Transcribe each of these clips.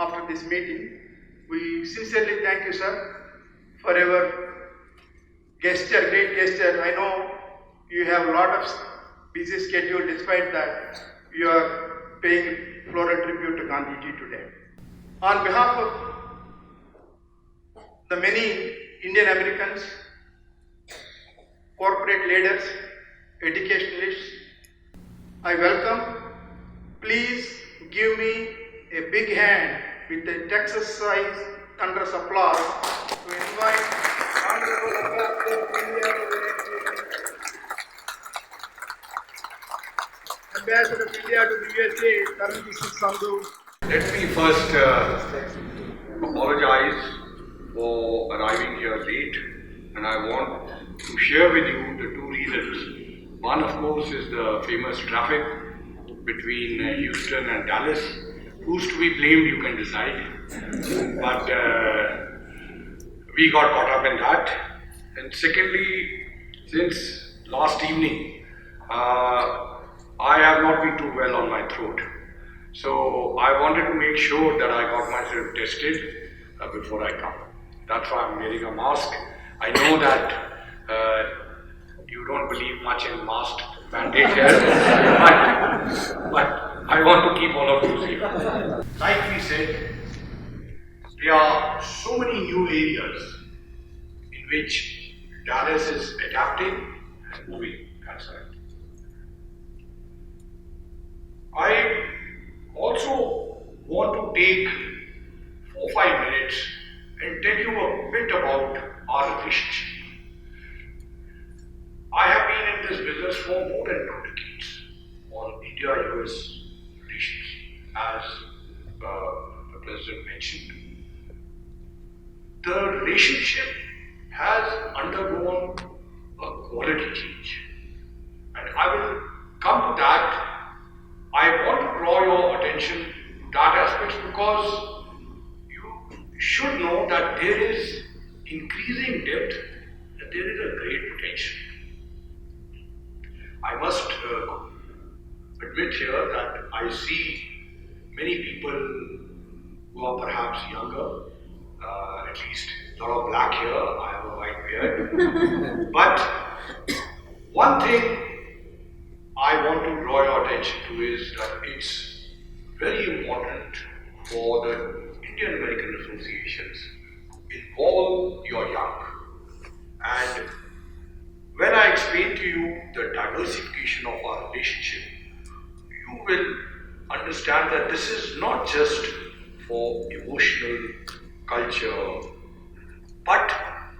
after this meeting. We sincerely thank you, sir, for your gesture, great gesture. I know you have a lot of busy schedule. Despite that, you are paying floral tribute to Gandhiji today. On behalf of the many Indian Americans, corporate leaders, educationalists, I welcome. Please give me a big hand with a Texas-sized thunderous applause to invite Honorable Ambassador of India to the next meeting. Ambassador of India to the USA, Taranjit Sandhu. Let me first apologize for arriving here late, and I want to share with you the two reasons. One, of course, is the famous traffic between Houston and Dallas. Who's to be blamed, you can decide. But we got caught up in that. And secondly, since last evening, I have not been too well on my throat. So I wanted to make sure that I got myself tested before I come. That's why I'm wearing a mask. I know that you don't believe much in mask mandate here, but I want to keep all of you safe. Like we said, there are so many new areas in which Dallas is adapting and moving. That's right. I also want to take 4-5 minutes and tell you a bit about our relationship. I have been in this business for more than 2 decades on India-US relations, as the President mentioned. The relationship has undergone a quality change, and I will come to that. I want to draw your attention to that aspect because you should know that there is increasing depth and there is a great potential. I must admit here that I see many people who are perhaps younger, at least a lot of black hair, I have a white beard. But one thing I want to draw your attention to is that it's very important for the Indian American associations to involve your young. And when I explain to you the diversification of our relationship, you will understand that this is not just for emotional culture, but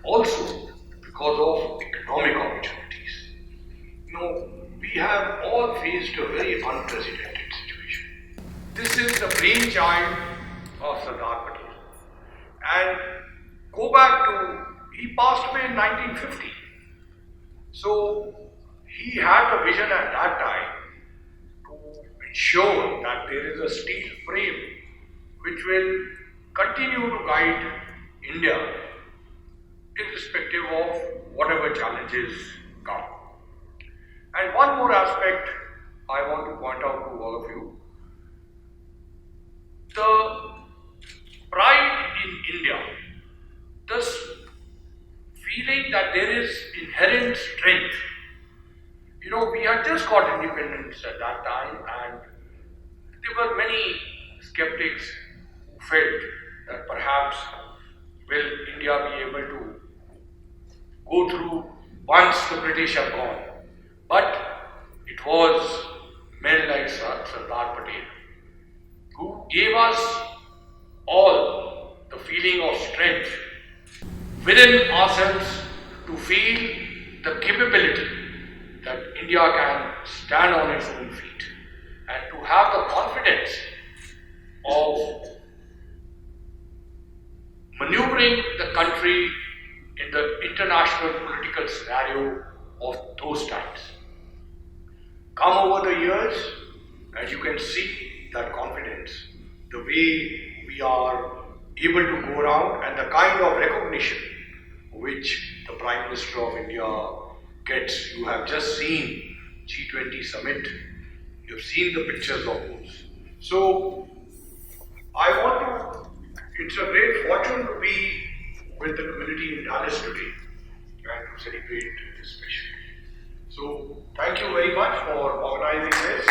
also because of economic opportunities. You know, we have all faced a very unprecedented situation. This is the brainchild of Sardar Patel. And go back to, he passed away in 1950. So he had a vision at that time to ensure that there is a steel frame which will continue to guide India irrespective of whatever challenges come. And one more aspect I want to point out to all of you. The pride in India, this feeling that there is inherent strength. You know, we had just got independence at that time, and there were many skeptics who felt that perhaps will India be able to go through once the British have gone. But it was men like Sardar Patel who gave us all the feeling of strength within ourselves to feel the capability that India can stand on its own feet and to have the confidence of maneuvering the country in the international political scenario of those times. Come over the years, and you can see that confidence, the way we are able to go around and the kind of recognition which the Prime Minister of India gets. You have just seen G20 summit, you have seen the pictures of those. So I want to, it's a great fortune to be with the community in Dallas today and to celebrate this special day. So, thank you very much for organizing this.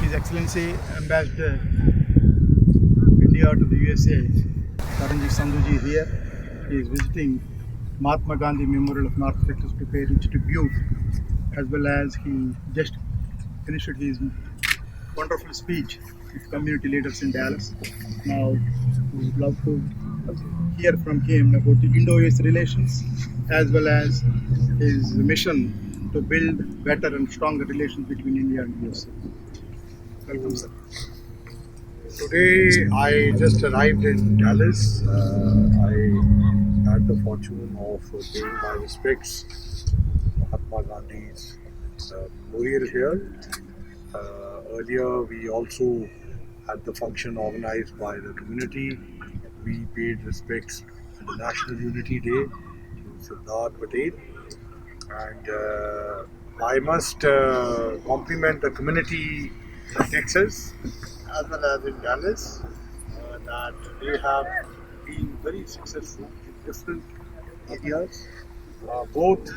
His Excellency Ambassador India to the USA, Taranjit Sandhuji here. He is visiting Mahatma Gandhi Memorial of North Texas to pay rich tribute, as well as he just finished his wonderful speech with community leaders in Dallas. Now, we would love to hear from him about the Indo-US relations, as well as his mission to build better and stronger relations between India and USA. Welcome, sir. Today, I just arrived in Dallas. I had the fortune of paying my respects to Mahatma Gandhi's memorial here. Earlier, we also had the function organized by the community. We paid respects on the National Unity Day to Sardar Patel. And I must compliment the community in Texas as well as in Dallas that they have been very successful in different areas. Both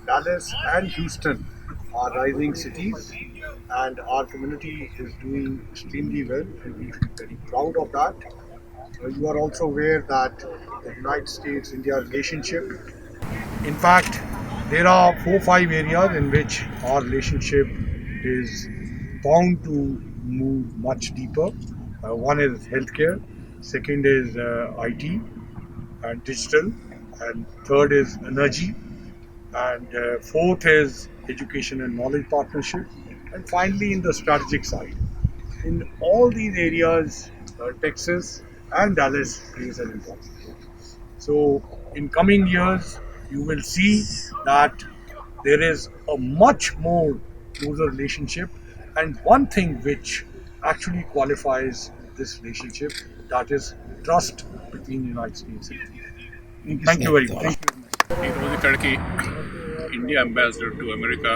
Dallas and Houston are rising cities, and our community is doing extremely well, and we feel very proud of that. You are also aware that the United States-India relationship, in fact, there are 4-5 areas in which our relationship is bound to move much deeper. One is healthcare, second is IT and digital, and third is energy, and fourth is education and knowledge partnership, and finally in the strategic side. In all these areas, Texas and Dallas plays an important role. So, in coming years, you will see that there is a much more closer relationship, and one thing which actually qualifies this relationship, that is trust between the United States and India. Thank you very much. ఈరోజు ఇక్కడికి India ambassador to America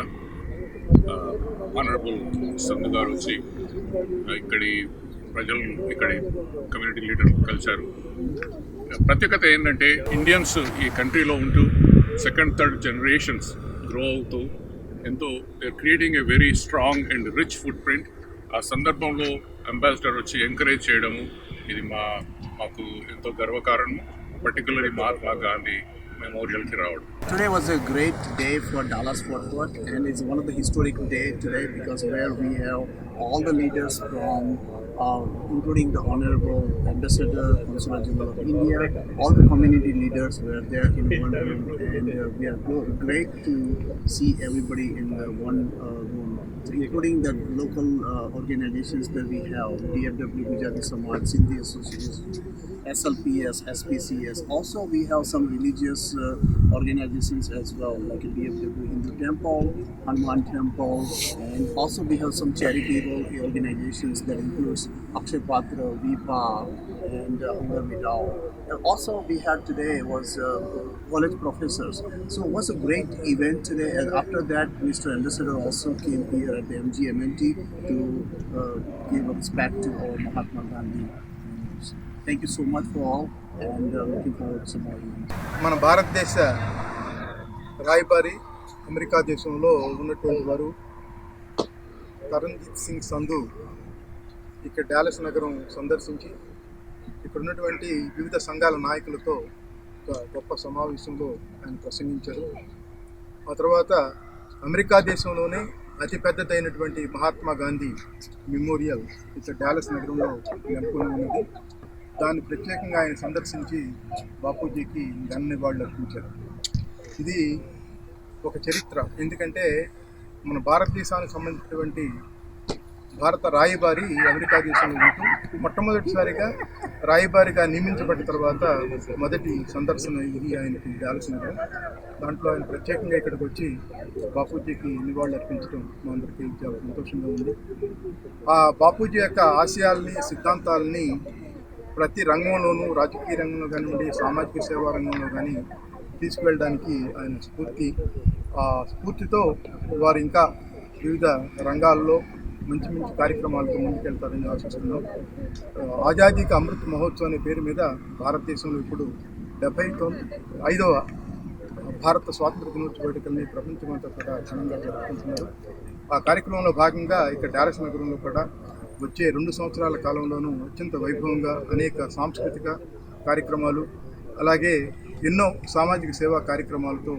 honourable Sandhu గారు వచ్చి ఇక్కడి ప్రజలు ఇక్కడి community leader కలిశారు. ప్రత్యేకత ఏంటంటే ఇండియన్స్ ఈ కంట్రీలో ఉంటూ సెకండ్ థర్డ్ జనరేషన్స్ గ్రో అవుతూ ఎంతో creating a very strong and rich footprint. ఆ సందర్భంలో అంబాసిడర్ వచ్చి ఎంకరేజ్ చేయడము ఇది మాకు ఎంతో గర్వకారణము, particularly Mahatma Gandhi Memorial ki రావడం. Today was a great day for Dallas Fort Worth, and it's one of the historic day today because where we have all the leaders from, including the Honorable Ambassador, Consul General of India, all the community leaders were there in one room, and we are great to see everybody in the one room, including the local organizations that we have, DFW, Gujarati Samaj, Sindhi Association, SLPS, SPCS. Also, we have some religious organizations as well, like DFW Hindu Temple, Hanuman Temple, and also we have some charitable organizations that includes Akshay Patra, Vipa, and Hunger Vidal. And also, we had today was college professors. So it was a great event today. And after that, Mr. Ambassador also came here at the MGMNT to give respect to our Mahatma Gandhi. Thank you so much for all, and looking forward to some more events. మన భారతదేశ రాయబారి America దేశంలో ఉన్నటువంటి వారు తరణ్జిత్ సింగ్ సంధు ఇక్కడ Dallas నగరం సందర్శించి ఇక్కడ ఉన్నటువంటి వివిధ సంఘాల నాయకులతో ఒక గొప్ప సమావేశంలో ఆయన ప్రసంగించారు. ఆ తర్వాత అమెరికా దేశంలోనే అతిపెద్దదైనటువంటి మహాత్మా గాంధీ మెమోరియల్ ఇక్కడ డాలస్ నగరంలో నెలకొని ఉన్నది. దాన్ని ప్రత్యేకంగా ఆయన సందర్శించి బాపూజీకి ఘన నివాళులు అర్పించారు. ఇది ఒక చరిత్ర, ఎందుకంటే మన భారతదేశానికి సంబంధించినటువంటి భారత రాయబారి అమెరికా దేశంలో ఉంటూ మొట్టమొదటిసారిగా రాయబారిగా నియమించబడిన తర్వాత మొదటి సందర్శన ఇది ఆయనకి డాలస్ నగరం. దాంట్లో ఆయన ప్రత్యేకంగా ఇక్కడికి వచ్చి బాపూజీకి నివాళులు అర్పించడం మా అందరికీ చాలా సంతోషంగా ఉంది. ఆ బాపూజీ యొక్క ఆశయాల్ని, సిద్ధాంతాలని ప్రతి రంగంలోనూ, రాజకీయ రంగంలో కానివ్వండి, సామాజిక సేవా రంగంలో కానీ తీసుకువెళ్ళడానికి ఆయన స్ఫూర్తి. ఆ స్ఫూర్తితో వారు ఇంకా వివిధ రంగాల్లో మంచి మంచి కార్యక్రమాలతో ముందుకెళ్తారని ఆశిస్తున్నాం. ఆజాదీ కా అమృత్ మహోత్సవ్ అనే పేరు మీద భారతదేశంలో ఇప్పుడు 75వ భారత స్వాతంత్ర దినోత్సవ వేడుకల్ని ప్రపంచమంతా కూడా ఘనంగా జరుపుకుంటున్నారు. ఆ కార్యక్రమంలో భాగంగా ఇక్కడ డాలస్ నగరంలో కూడా వచ్చే 2 సంవత్సరాల కాలంలోనూ అత్యంత వైభవంగా అనేక సాంస్కృతిక కార్యక్రమాలు, అలాగే ఎన్నో సామాజిక సేవా కార్యక్రమాలతో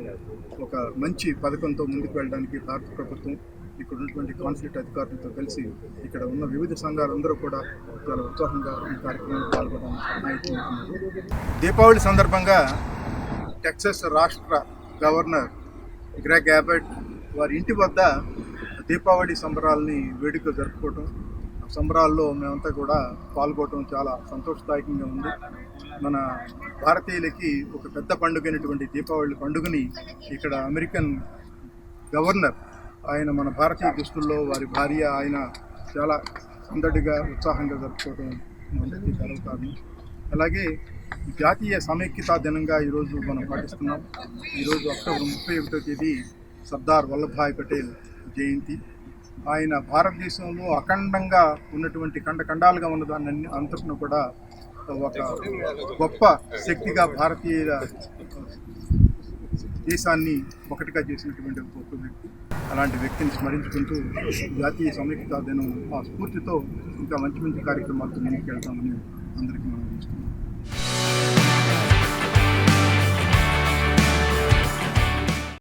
ఒక మంచి పథకంతో ముందుకు వెళ్ళడానికి భారత ప్రభుత్వం ఇక్కడ ఉన్నటువంటి కాన్ఫ్లిక్ట్ అధికారులతో కలిసి ఇక్కడ ఉన్న వివిధ సంఘాలందరూ కూడా చాలా ఉత్సాహంగా ఈ కార్యక్రమంలో పాల్గొనడానికి సహాయపడుతున్నారు. దీపావళి సందర్భంగా టెక్సస్ రాష్ట్ర గవర్నర్ గ్రెగ్ అబాట్ వారి ఇంటి వద్ద దీపావళి సంబరాలని వేడుక జరుపుకోవటం, సంబరాల్లో మేమంతా కూడా పాల్గొనడం చాలా సంతోషదాయకంగా ఉంది. మన భారతీయులకి ఒక పెద్ద పండుగ అయినటువంటి దీపావళి పండుగని ఇక్కడ అమెరికన్ గవర్నర్ ఆయన మన భారతీయ దుస్తుల్లో వారి భార్య ఆయన చాలా సందడిగా ఉత్సాహంగా జరుపుకోవడం అందరికీ గర్వకారణం. అలాగే జాతీయ సమైక్యతా దినంగా ఈరోజు మనం పాటిస్తున్నాం. ఈరోజు అక్టోబర్ 31వ తేదీ సర్దార్ వల్లభాయ్ పటేల్ జయంతి. ఆయన భారతదేశంలో అఖండంగా ఉన్నటువంటి ఖండాలుగా ఉన్న దాన్ని అంతటిని కూడా ఒక గొప్ప శక్తిగా భారతీయ దేశాన్ని ఒకటిగా చేసినటువంటి ఒక గొప్ప వ్యక్తి. అలాంటి వ్యక్తిని స్మరించుకుంటూ జాతీయ సమైక్యతా దినం ఆ స్ఫూర్తితో ఇంకా మంచి మంచి కార్యక్రమాలతో ముందుకు వెళ్తామని అందరికీ మనం